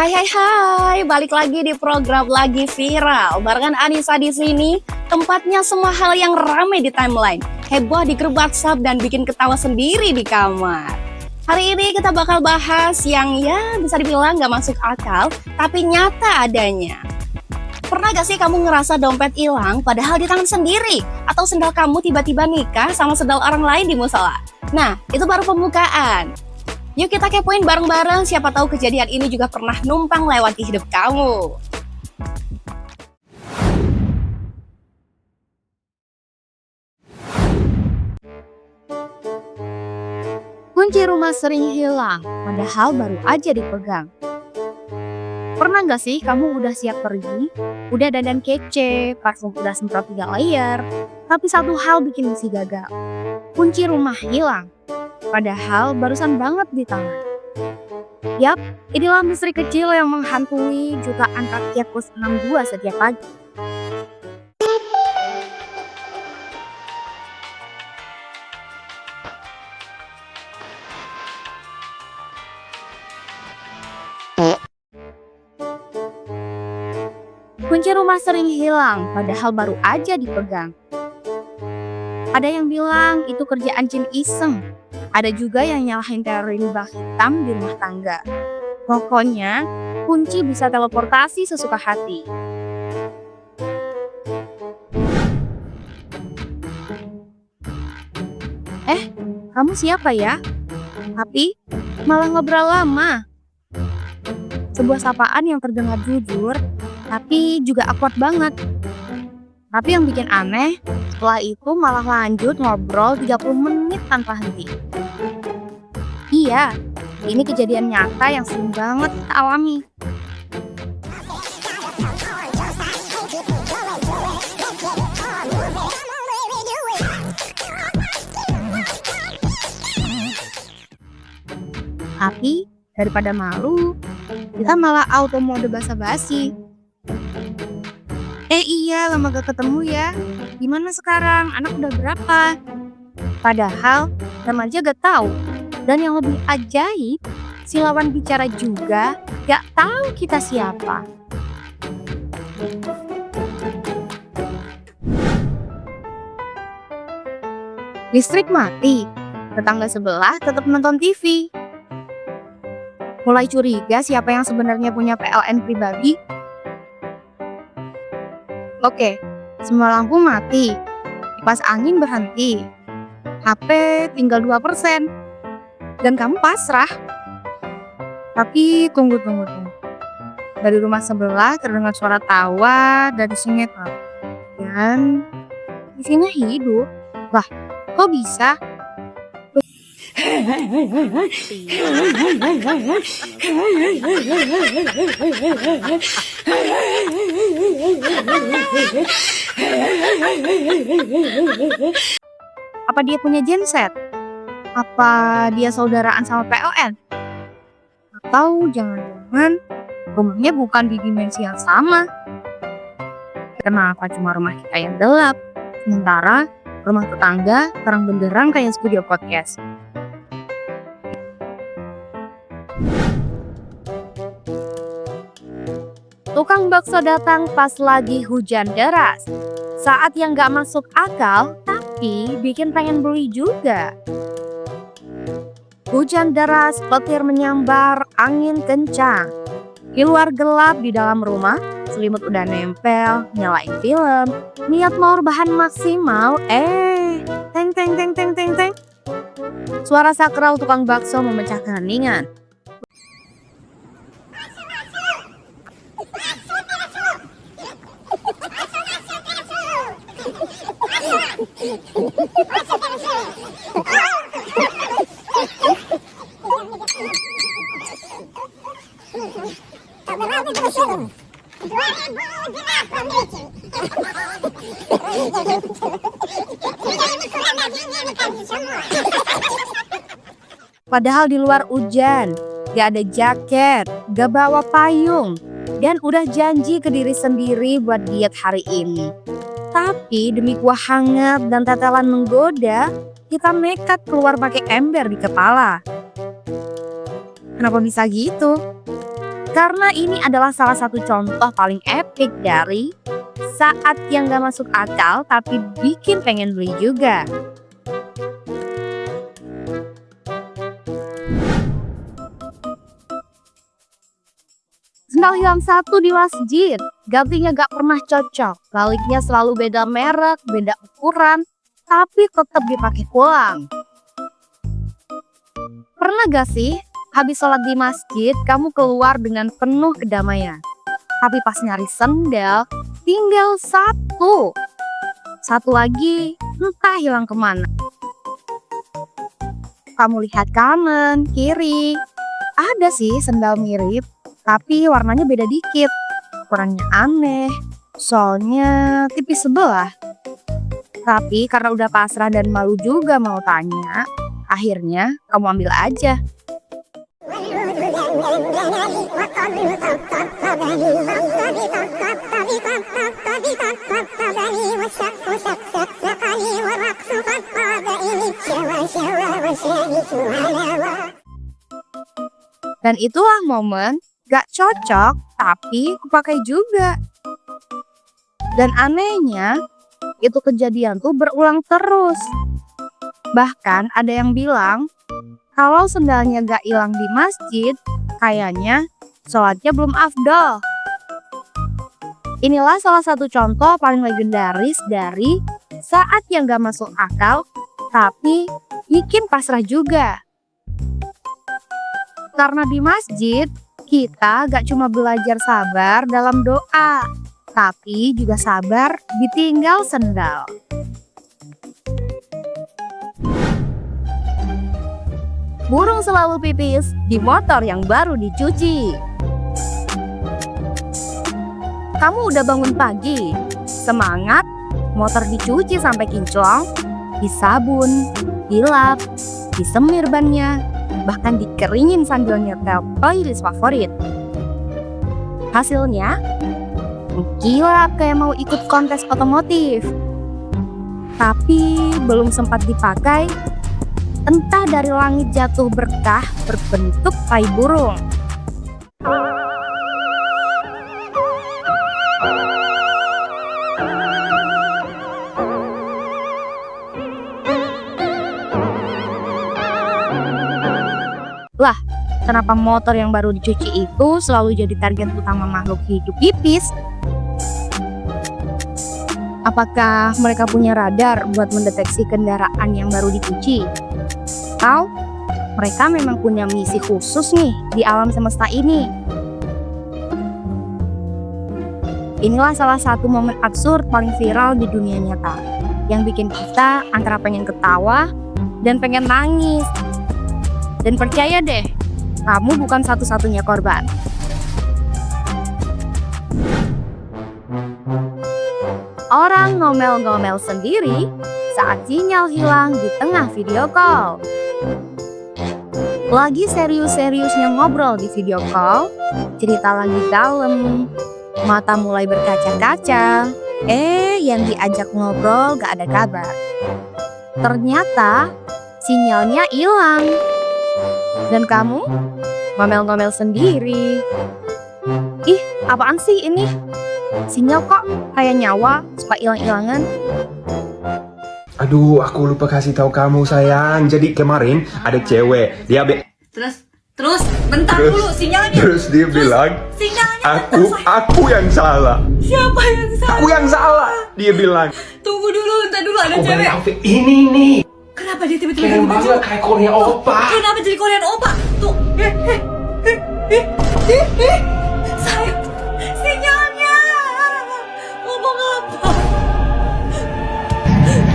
Hai hai hai, balik lagi di program Lagi Viral. Barengan Anissa di sini, tempatnya semua hal yang ramai di timeline, heboh di grup WhatsApp dan bikin ketawa sendiri di kamar. Hari ini kita bakal bahas yang ya bisa dibilang gak masuk akal, tapi nyata adanya. Pernah gak sih kamu ngerasa dompet hilang padahal di tangan sendiri? Atau sendal kamu tiba-tiba nikah sama sendal orang lain di musola? Nah, itu baru pembukaan. Yuk kita kepoin bareng-bareng, siapa tahu kejadian ini juga pernah numpang lewat di hidup kamu. Kunci rumah sering hilang, padahal baru aja dipegang. Pernah nggak sih kamu udah siap pergi, udah dandan kece, parfum udah semprot 3 layer, tapi satu hal bikin misi gagal. Kunci rumah hilang, padahal barusan banget di tangan. Yap, inilah misteri kecil yang menghantui jutaan rakyat kos 62 setiap pagi. Kunci rumah sering hilang, padahal baru aja dipegang. Ada yang bilang itu kerjaan jin iseng. Ada juga yang nyalahin teori limbah hitam di rumah tangga. Pokoknya, kunci bisa teleportasi sesuka hati. Kamu siapa ya? Tapi malah ngobrol lama. Sebuah sapaan yang terdengar jujur, tapi juga awkward banget. Tapi yang bikin aneh, setelah itu malah lanjut ngobrol 30 menit tanpa henti. Iya, ini kejadian nyata yang sering banget kita alami. Tapi daripada malu, kita malah auto mode basa-basi. Iya, lama gak ketemu ya. Gimana sekarang? Anak udah berapa? Padahal remaja gak tahu. Dan yang lebih ajaib, si lawan bicara juga gak tahu kita siapa. Listrik mati, tetangga sebelah tetap nonton TV. Mulai curiga siapa yang sebenarnya punya PLN pribadi. Oke, semua lampu mati, kipas angin berhenti, HP tinggal 2%, dan kamu pasrah. Tapi tunggu. Dari rumah sebelah terdengar suara tawa dari sinetron. Dan isinya hidup. Wah, kok bisa? Apa dia punya genset? Apa dia saudaraan sama PLN? Atau jangan-jangan rumahnya bukan di dimensi yang sama? Kenapa cuma rumah kita yang gelap, sementara rumah tetangga terang benderang kayak studio podcast? Tukang bakso datang pas lagi hujan deras. Saat yang gak masuk akal, tapi bikin pengen beli juga. Hujan deras, petir menyambar, angin kencang. Di luar gelap, di dalam rumah, selimut udah nempel, nyalain film. Niat mau rebahan maksimal, teng. Suara sakral tukang bakso memecah keheningan. Padahal di luar hujan, gak ada jaket, gak bawa payung, dan udah janji ke diri sendiri buat diet hari ini. Tapi demi kuah hangat dan tetelan menggoda, kita nekat keluar pakai ember di kepala. Kenapa bisa gitu? Karena ini adalah salah satu contoh paling epik dari saat yang gak masuk akal tapi bikin pengen beli juga. Sendal hilang satu di masjid, gantinya gak pernah cocok, baliknya selalu beda merek, beda ukuran, tapi tetap dipakai pulang. Pernah gak sih, habis sholat di masjid, kamu keluar dengan penuh kedamaian. Tapi pas nyari sendal, tinggal satu. Satu lagi, entah hilang kemana. Kamu lihat kanan, kiri. Ada sih sendal mirip, tapi warnanya beda dikit. Ukurannya aneh, soalnya tipis sebelah. Tapi karena udah pasrah dan malu juga mau tanya, akhirnya kamu ambil aja. Dan itulah momen gak cocok tapi kupakai juga. Dan anehnya, itu kejadian tuh berulang terus. Bahkan ada yang bilang, kalau sendalnya gak hilang di masjid, kayaknya sholatnya belum afdol. Inilah salah satu contoh paling legendaris dari saat yang gak masuk akal, tapi bikin pasrah juga. Karena di masjid, kita gak cuma belajar sabar dalam doa, tapi juga sabar ditinggal sendal. Burung selalu pipis di motor yang baru dicuci. Kamu udah bangun pagi, semangat, motor dicuci sampai kinclong, disabun, dilap, disemir bannya, bahkan dikeringin sambil nyetel playlist favorit. Hasilnya, mengkilap kayak mau ikut kontes otomotif. Tapi belum sempat dipakai, entah dari langit jatuh berkah berbentuk tai burung. Lah, kenapa motor yang baru dicuci itu selalu jadi target utama makhluk hidup pipis? Apakah mereka punya radar buat mendeteksi kendaraan yang baru dicuci? Atau mereka memang punya misi khusus nih di alam semesta ini? Inilah salah satu momen absurd paling viral di dunia nyata, yang bikin kita antara pengen ketawa dan pengen nangis. Dan percaya deh, kamu bukan satu-satunya korban. Orang ngomel-ngomel sendiri saat sinyal hilang di tengah video call. Lagi serius-seriusnya ngobrol di video call, cerita lagi dalam, mata mulai berkaca-kaca. Yang diajak ngobrol gak ada kabar. Ternyata sinyalnya hilang. Dan kamu ngomel-ngomel sendiri. Ih, apaan sih ini? Sinyal kok kayak nyawa, suka hilang-hilangan. Aduh, aku lupa kasih tahu kamu sayang. Jadi kemarin ada cewek, dia Terus bentar dulu sinyalnya. Terus dia bilang, sinyalnya aku yang salah. Siapa yang salah? Aku yang salah. Dia bilang. Tunggu dulu, bentar dulu ada Aku cewek. beli outfit ini nih. Kenapa dia tiba-tiba Keren banget kayak Korea Opa. Kenapa jadi Korean Opa? Tuh, sayang, sinyalnya. Ngomong apa?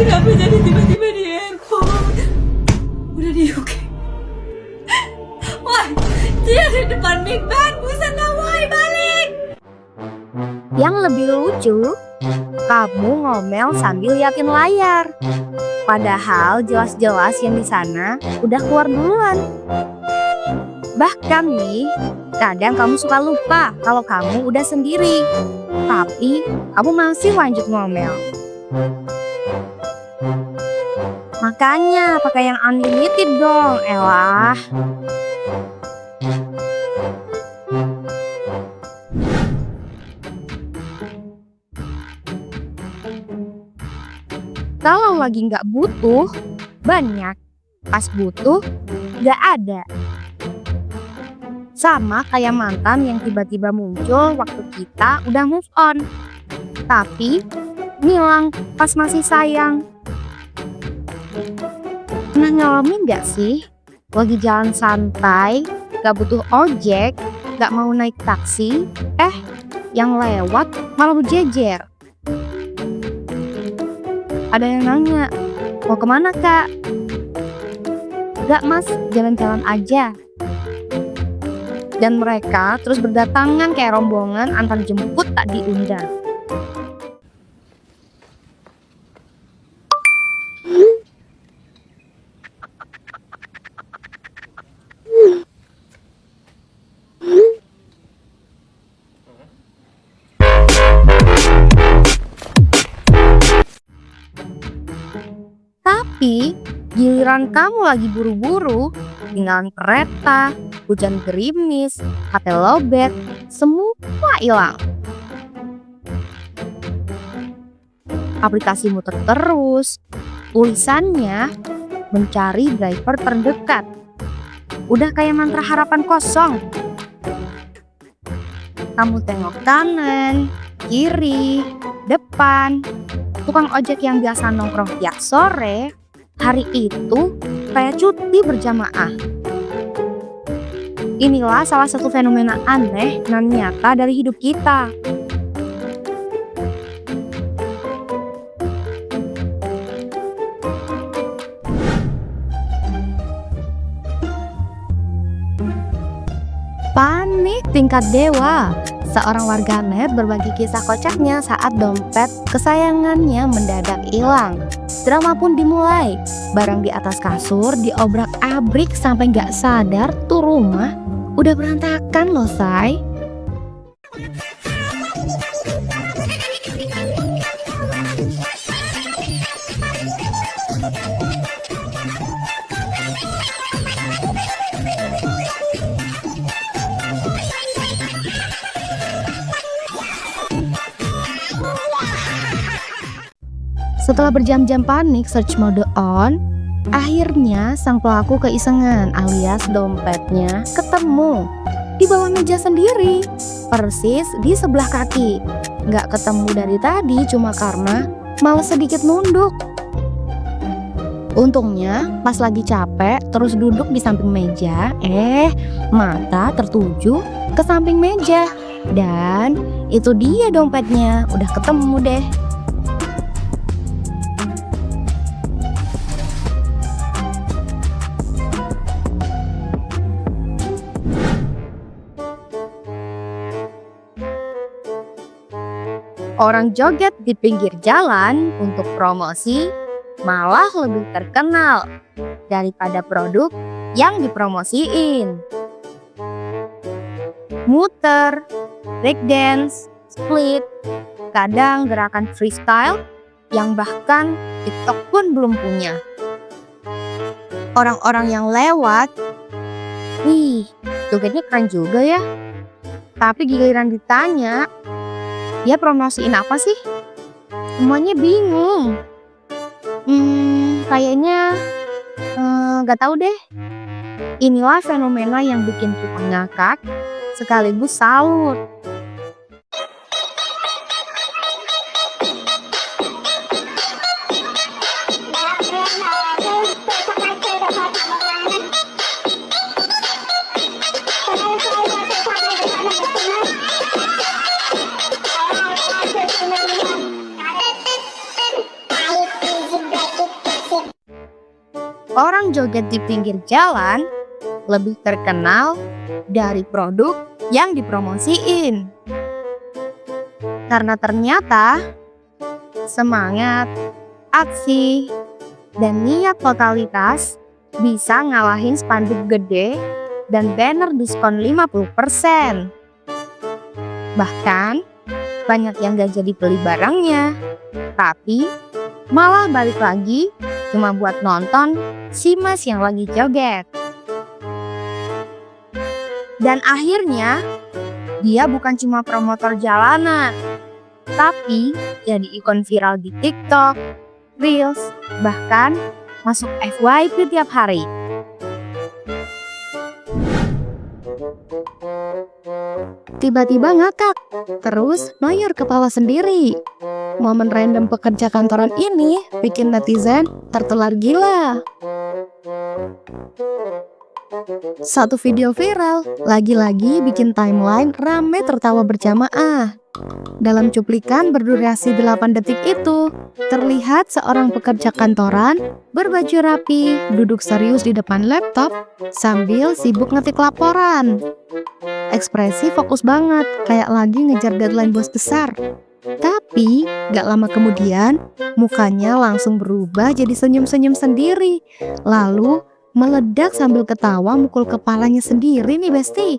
Kenapa jadi tiba-tiba di handphone? Udah di UK. Wah, dia di depan Big Bang. Buset dah, woi, balik. Yang lebih lucu, kamu ngomel sambil liatin layar. Padahal jelas-jelas yang di sana udah keluar duluan. Bahkan nih, kadang kamu suka lupa kalau kamu udah sendiri. Tapi kamu masih lanjut ngomel. Makanya pakai yang unlimited dong, elah. Kalau lagi nggak butuh, banyak. Pas butuh, nggak ada. Sama kayak mantan yang tiba-tiba muncul waktu kita udah move on. Tapi, ngilang pas masih sayang. Pernah ngalamin gak sih? Lagi jalan santai, gak butuh ojek, gak mau naik taksi, yang lewat malah berjejer. Ada yang nanya, mau kemana kak? Gak mas, jalan-jalan aja. Dan mereka terus berdatangan kayak rombongan antar jemput tak diundang. Tapi giliran kamu lagi buru-buru, tinggalan kereta, hujan gerimis, HP lowbat, semua hilang. Aplikasi muter terus, tulisannya mencari driver terdekat. Udah kayak mantra harapan kosong. Kamu tengok kanan, kiri, depan. Tukang ojek yang biasa nongkrong tiap sore, hari itu kayak cuti berjamaah. Inilah salah satu fenomena aneh dan nyata dari hidup kita. Panik tingkat dewa. Seorang warganet berbagi kisah kocaknya saat dompet kesayangannya mendadak hilang. Drama pun dimulai. Barang di atas kasur diobrak-abrik sampai nggak sadar tuh rumah udah berantakan loh, say. Setelah berjam-jam panik search mode on, akhirnya sang pelaku keisengan alias dompetnya ketemu di bawah meja sendiri, persis di sebelah kaki. Nggak ketemu dari tadi cuma karena malas sedikit nunduk. Untungnya pas lagi capek terus duduk di samping meja, mata tertuju ke samping meja. Dan itu dia dompetnya, udah ketemu deh. Orang joget di pinggir jalan untuk promosi malah lebih terkenal daripada produk yang dipromosiin. Muter, breakdance, split, kadang gerakan freestyle yang bahkan TikTok pun belum punya. Orang-orang yang lewat, wih, jogetnya keren juga ya. Tapi giliran ditanya, dia promosiin apa sih? Semuanya bingung. Kayaknya gak tahu deh. Inilah fenomena yang bikin kita ngakak sekaligus salut. Orang joget di pinggir jalan lebih terkenal dari produk yang dipromosiin. Karena ternyata semangat, aksi, dan niat totalitas bisa ngalahin spanduk gede dan banner diskon 50%. Bahkan banyak yang gak jadi beli barangnya, tapi malah balik lagi cuma buat nonton si mas yang lagi joget. Dan akhirnya dia bukan cuma promotor jalanan, tapi jadi ikon viral di TikTok, Reels, bahkan masuk FYP tiap hari. Tiba-tiba ngakak, terus noyor kepala sendiri. Momen random pekerja kantoran ini bikin netizen tertular gila. Satu video viral, lagi-lagi bikin timeline rame tertawa berjamaah. Dalam cuplikan berdurasi 8 detik itu, terlihat seorang pekerja kantoran berbaju rapi, duduk serius di depan laptop sambil sibuk ngetik laporan. Ekspresi fokus banget, kayak lagi ngejar deadline bos besar. Tapi, gak lama kemudian, mukanya langsung berubah jadi senyum-senyum sendiri. Lalu, meledak sambil ketawa mukul kepalanya sendiri nih Besti.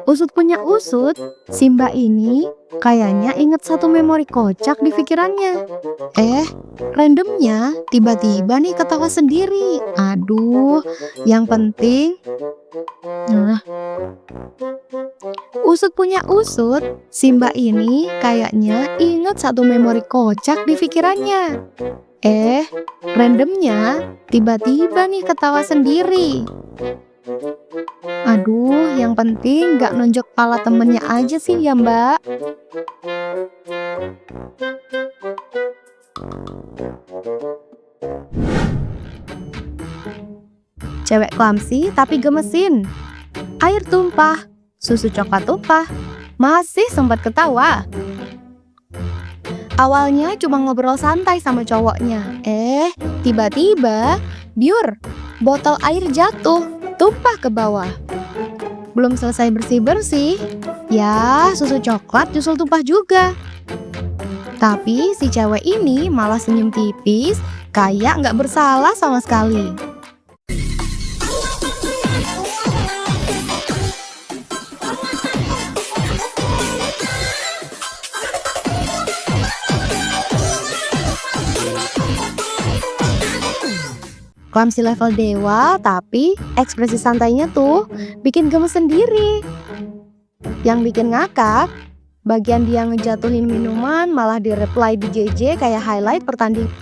Usut punya usut, si Mbak ini kayaknya inget satu memori kocak di pikirannya. Randomnya tiba-tiba nih ketawa sendiri. Aduh, yang penting usut punya usut, si Mbak ini kayaknya inget satu memori kocak di pikirannya. Randomnya tiba-tiba nih ketawa sendiri. Aduh, yang penting gak nonjok kepala temennya aja sih ya Mbak. Cewek clumsy tapi gemesin. Air tumpah, susu coklat tumpah, masih sempat ketawa. Awalnya cuma ngobrol santai sama cowoknya. Tiba-tiba, biur, botol air jatuh, tumpah ke bawah. Belum selesai bersih-bersih, ya susu coklat nyusul tumpah juga. Tapi si cewek ini malah senyum tipis, kayak nggak bersalah sama sekali. Clumsy level dewa, tapi ekspresi santainya tuh bikin gemes sendiri. Yang bikin ngakak, bagian dia ngejatuhin minuman malah di-reply di JJ kayak highlight pertandingan.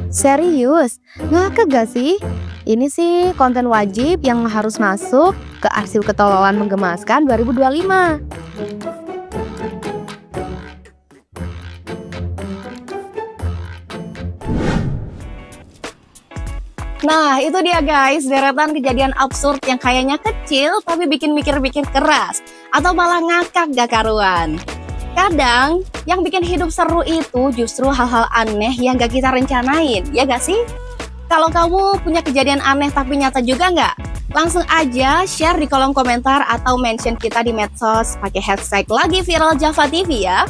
Serius, ngakak gak sih? Ini sih konten wajib yang harus masuk ke arsip ketololan menggemaskan 2025. Nah, itu dia guys, deretan kejadian absurd yang kayaknya kecil tapi bikin mikir-mikir keras atau malah ngakak gak karuan. Kadang, yang bikin hidup seru itu justru hal-hal aneh yang gak kita rencanain, ya gak sih? Kalau kamu punya kejadian aneh tapi nyata juga nggak? Langsung aja share di kolom komentar atau mention kita di medsos pakai hashtag lagi viral Java TV ya.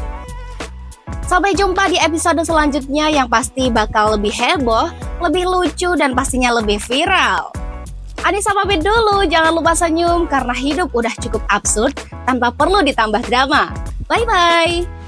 Sampai jumpa di episode selanjutnya yang pasti bakal lebih heboh, lebih lucu, dan pastinya lebih viral. Anissa pamit dulu, jangan lupa senyum karena hidup udah cukup absurd tanpa perlu ditambah drama. Bye-bye!